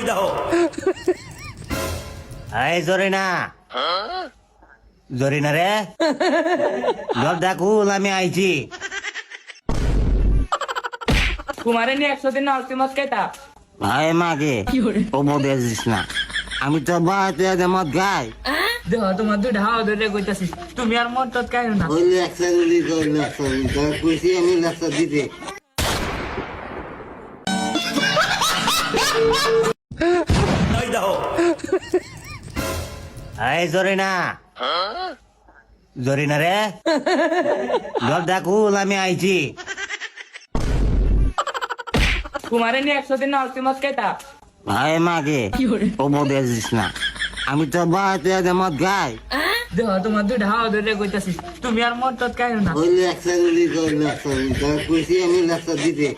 দেখো এই জরিনা জরিনা রে দরজা খুল আমি আইছি কুমারে নিয়ে 100 দিন অল্টিমাস কেটা ভাই মাকে উপদেশ দিস না আমি তো বাড়িতে মদ গাই দেহ তোমার দুইটা হাওয়া ধরে কইতাছি তুমি আর মন তত কাই না ওই লেকচার উলি কই লেকচার কইছি আমি লেকচার দিতে এই দেখো এই জরিনা জরিনা রে দরজা খুল আমি আইছি কুমারে নিয়ে 100 দিন অল্টিমাস কেটা ভাই মাকে উপদেশ দিস না আমি তো বাড়িতে মদ গাই দেহ তোমার দুইটা হাওয়া ধরে কইতাছি তুমি আর মন তত কাই না ওই লেকচার উলি কই লেকচার কইছি আমি লেকচার দিতে